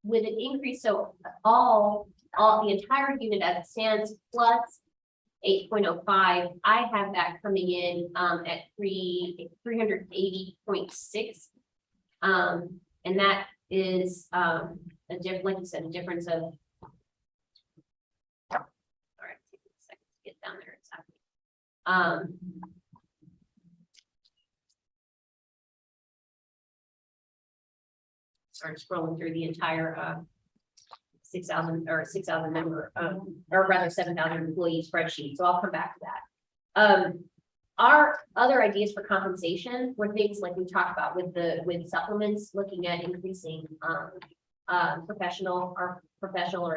With an increase, so all the entire unit as it stands plus 8.05, I have that coming in at 380.6. And that is like you said, a difference of. All right, take a second to get down there exactly. Start scrolling through the entire 6,000 member, or rather 7,000 employee spreadsheet. So I'll come back to that. Our other ideas for compensation were things like we talked about with supplements, looking at increasing professional or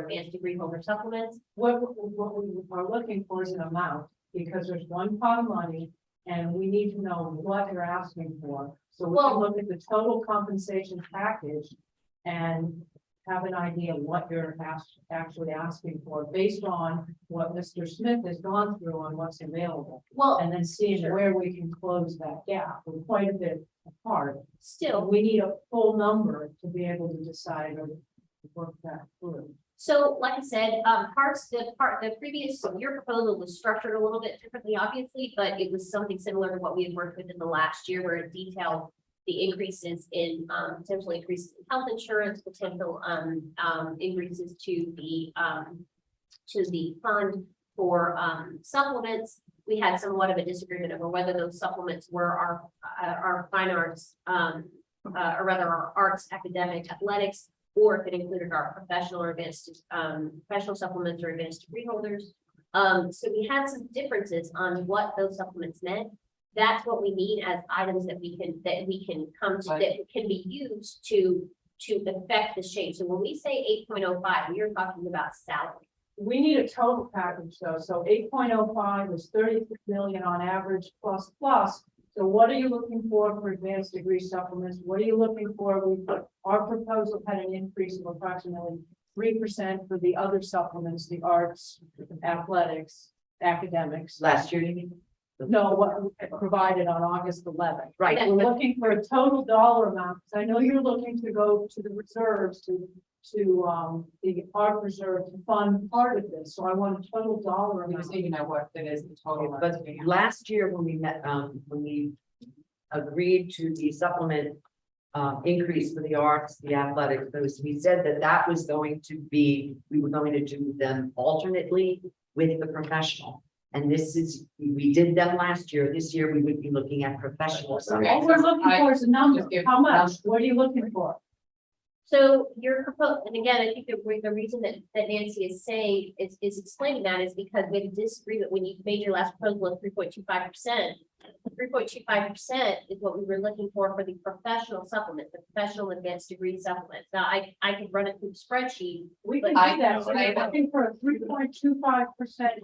advanced degree holder supplements. What we are looking for is an amount, because there's one pot of money and we need to know what you're asking for. So we can look at the total compensation package and have an idea of what you're actually asking for based on what Mr. Smith has gone through on what's available. Well, And then seeing where we can close that gap. We're quite a bit apart. still, We need a full number to be able to decide or work that through. so like I said, the previous year proposal was structured a little bit differently, obviously, but it was something similar to what we had worked with in the last year, where it detailed the increases in potential increases in health insurance, potential increases to the fund for supplements. We had somewhat of a disagreement over whether those supplements were our fine arts, or rather our arts, academic, athletics, or if it included our professional or advanced professional supplements or advanced degree holders. So we had some differences on what those supplements meant. That's what we need as items that we can come to, that can be used to affect this change. So when we say 8.05, we are talking about salary. We need a total package though, so 8.05 is 33 million on average plus. So what are you looking for advanced degree supplements? What are you looking for? Our proposal had an increase of approximately 3% for the other supplements, the arts, athletics, academics. Last year, you mean? No, what we provided on August 11th. Right. We're looking for a total dollar amount, because I know you're looking to go to the reserves to the art reserve to fund part of this, so I want a total dollar We just amount. need to know what it is the total. But last year when we met, when we agreed to the supplement increase for the arts, the athletics, those, we said that was going to be, we were going to do them alternately with the professional. And this is, we did them last year. This year we would be looking at professional. All supplements. we're looking for is a number. Just give- How much? What are you looking for? So your proposal, and again, I think the reason that Nancy is saying is explaining that is because we had a disagreement when you made your last proposal of 3.25%. 3.25% is what we were looking for the professional supplement, the professional advanced degree supplements. Now, I could run it through the spreadsheet. We can I do that. know, So I you're know. looking for a 3.25%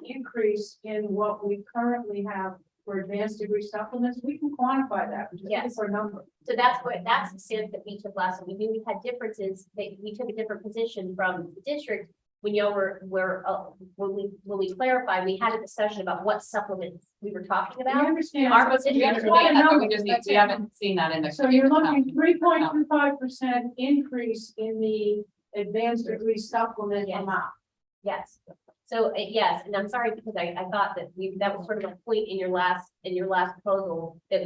increase in what we currently have for advanced degree supplements. We can quantify that. We're just looking Yes. for a number. So that's the stance that we took last time. We knew we had differences, that we took a different position from the district when y'all when we clarified, we had a discussion about what supplements we were talking We about. understand. Our We position- understand that, but we just need, we haven't seen that in the. So you're looking 3.25% increase in the advanced degree supplement Yes. amount. Yes, so, yes, and I'm sorry, because I thought that that was sort of a point in your last proposal that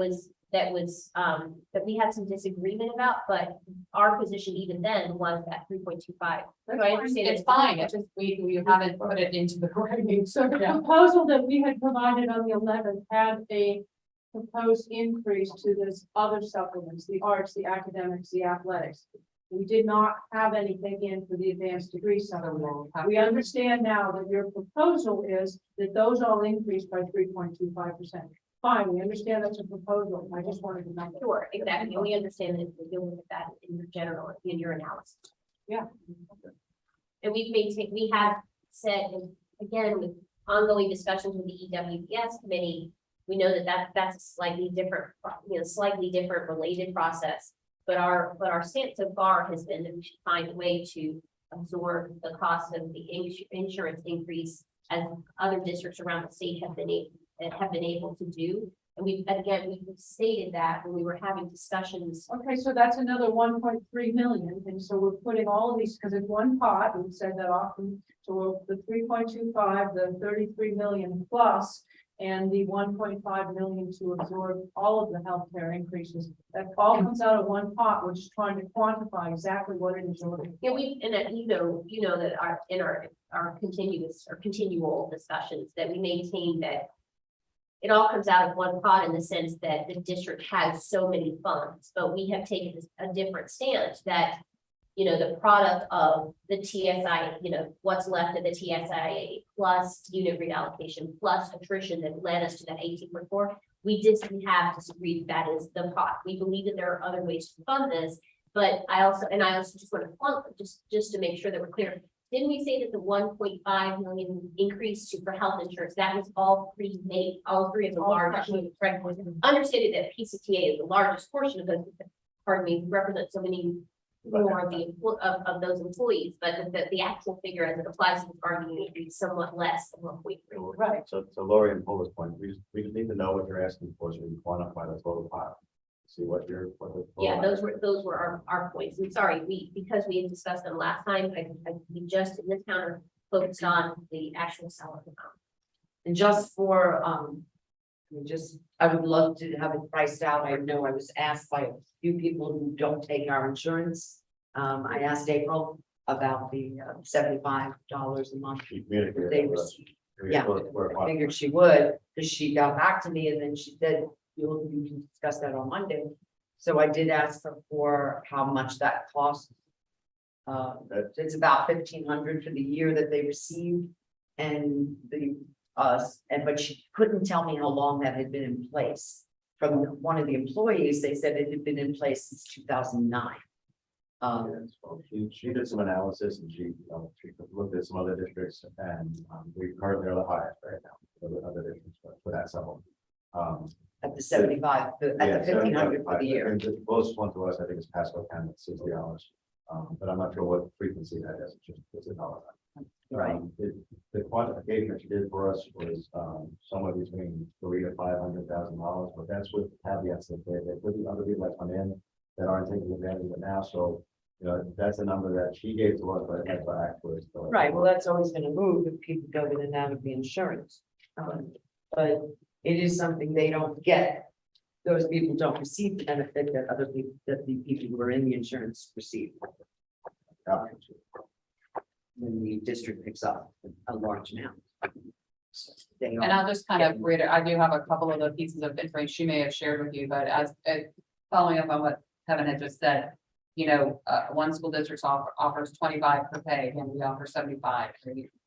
that we had some disagreement about, but our position even then was that 3.25. So I understand It's fine, it's just, we haven't put it into the writing, So the proposal that we had provided on the 11th had a proposed increase to this other supplements, the arts, the academics, the athletics. We did not have anything in for the advanced degree supplement. We understand now that your proposal is that those all increase by 3.25%. Fine, we understand that's a proposal. I just wanted to know. Sure, exactly, and we understand that we're dealing with that in your general, in your analysis. Yeah. And we have said, and again, with ongoing discussions with the EWPS committee, we know that's a slightly different, slightly different related process. But our stance so far has been that we should find a way to absorb the cost of the insurance increase as other districts around the state have been able to do. And we've stated that when we were having discussions. Okay, so that's another 1.3 million, and so we're putting all of these, because it's one pot, we've said that often. So the 3.25, the 33 million plus, and the 1.5 million to absorb all of the healthcare increases. That all comes out of one pot. We're just trying to quantify exactly what it is. Yeah, you know that our continual discussions that we maintain that it all comes out of one pot in the sense that the district has so many funds, but we have taken a different stance that, the product of the TSI, what's left of the TSIA plus unit reallocation plus attrition that led us to that 18.4. We have disagreed that is the pot. We believe that there are other ways to fund this, but I also just want to just to make sure that we're clear. Didn't we say that the 1.5 million increase for health insurance, that was all pre-made, all three of the large, understated that PCTA is the largest portion of those, represents so many more of those employees, but the actual figure as it applies to the bargaining unit is somewhat less than 1.3. Right. So Lori and Paula's point, we just need to know what you're asking for, so we can quantify the total pot. See what the. Yeah, those were our points. I'm sorry, because we had discussed them last time, we just in this counter focused on the actual salary amount. And just for, I would love to have it priced out. I know I was asked by a few people who don't take our insurance. I asked April about the $75 a month She communicated they with us. receive. Yeah, I figured she would, because she got back to me and then she said, you can discuss that on Monday. So I did ask her for how much that cost. It's about $1,500 for the year that they received, and but she couldn't tell me how long that had been in place. From one of the employees, they said it had been in place since 2009. She did some analysis and she looked at some other districts, and we currently are the highest right now for the other districts for that supplement. At the 75, at the 1,500 for the year. And the closest one to us, I think, is Pasco County at $60. But I'm not sure what frequency that is. It's a dollar. Right. The quantification that she did for us was somewhere between $300,000 to $500,000, but that's with caveats that there could be other people that come in that aren't taking advantage of it now. So, that's a number that she gave to us, but that's our actual. Right, well, that's always gonna move if people go in and out of the insurance. But it is something they don't get. Those people don't receive the benefit that other people, that the people who are in the insurance receive. When the district picks up a large amount. They And I'll just kind of read it. I do have a couple of the pieces of information she may have shared with you, but as following up on what Kevin had just said, one school district offers 25 per pay, and we offer 75.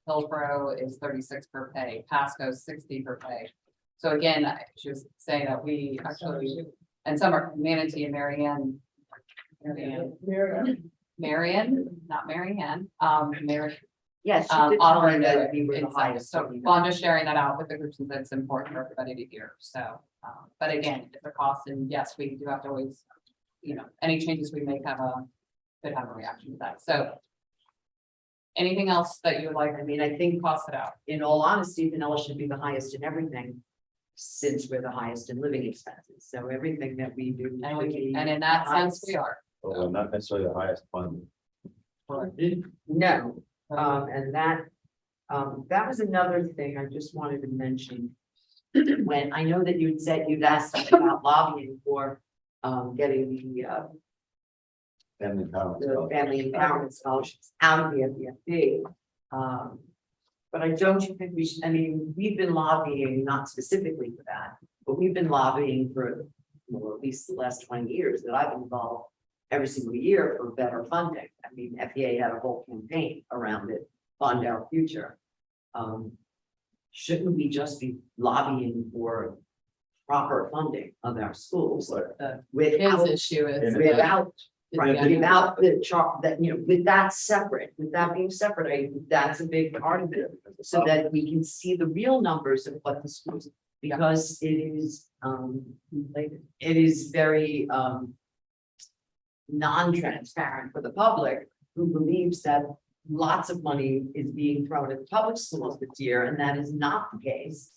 Hillsborough is 36 per pay, Pasco 60 per pay. So again, she was saying that we actually, and some are Manatee and Marion, not Marianne, Mary. Yes, she did tell Offer me that we were the incentive. highest. So, well, I'm just sharing that out with the groups, since it's important for everybody to hear. So, but again, the cost, and yes, we do have to always, any changes we make could have a reaction to that. So Anything else that you would like, I mean, I think toss it out? in all honesty, vanilla should be the highest in everything. Since we're the highest in living expenses, so everything that we do. And should we, be and in that sense, we are. Although not necessarily the highest funding. No, and that was another thing I just wanted to mention. When I know that you'd said you'd asked us about lobbying for, getting Family power. the family empowerment scholarships out of the FDFD. But I don't think we should, I mean, we've been lobbying, not specifically for that, but we've been lobbying for, well, at least the last 20 years that I've been involved every single year for better funding. I mean, FDA had a whole campaign around it, Fund Our Future. Shouldn't we just be lobbying for proper funding of our schools His without, issue is. without right, Yeah. without the chart, that, you know, with that separate, with that being separate, that's a big part of it. So that we can see the real numbers of what the schools, because it is very, non-transparent for the public who believes that lots of money is being thrown at the public schools this year, and that is not the case.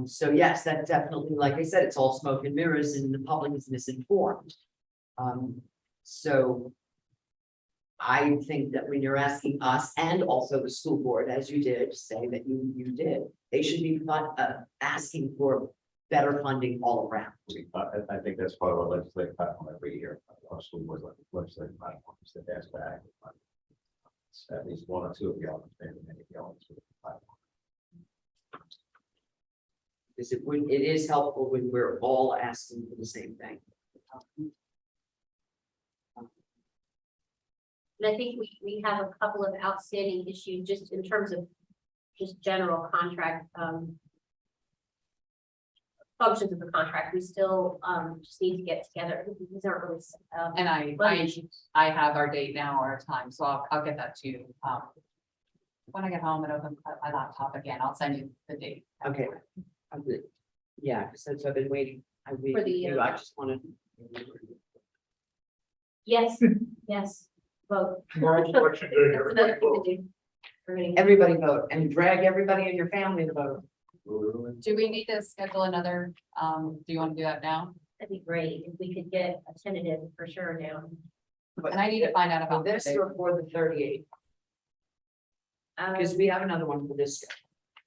So yes, that definitely, like I said, it's all smoke and mirrors and the public is misinformed. So I think that when you're asking us and also the school board, as you did, say that you did, they should be asking for better funding all around. I think that's part of our legislative platform every year. Our school board legislative platform is that that's back. At least one or two of y'all, maybe many of y'all. Because it is helpful when we're all asking for the same thing. And I think we have a couple of outstanding issues just in terms of just general contract, functions of the contract. We still, just need to get together. These aren't really, And I have our date now, our time, so I'll get that to you. When I get home and open my laptop again, I'll send you the date. Okay. I'm good. Yeah, since I've been waiting, I For the, I just wanted. yes, yes, vote. Tomorrow's election day, That's everybody another thing vote. to do. Everybody- Everybody vote and drag everybody in your family to vote. Do we need to schedule another, do you want to do that now? That'd be great if we could get a tentative for sure now. And I need to find out For about this this. or for the 38, because we have another one for this.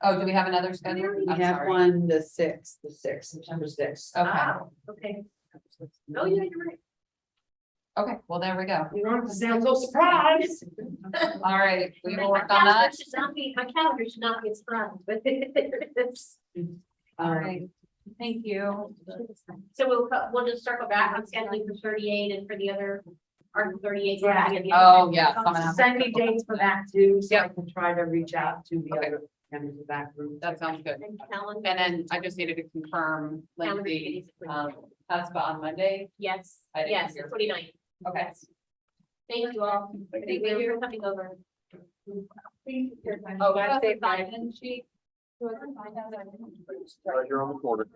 Oh, do we have another schedule? We I'm have sorry. one, the 6th, September 6th. Okay, Okay. Oh, yeah, you're right. okay, well, there we go. You don't have to sound so surprised. All right, we will My work on that. calendar should not be, my calendar should not be a surprise, but it's. All right, thank you. So we'll just circle back on scheduling for 38 and for the other, Article 38. Oh, yeah. someone has- Send me dates for that too, so I Yep. can try to reach out to the Okay. other members of that group. That sounds good. And calendar. And then I just needed to confirm, Calendar Lindsay, basically. TASPA on Monday. Yes, I didn't yes, hear. the 29th. Okay. Thank you all. Thank you for coming over. Oh, can I say finance sheet? Right here on the corner.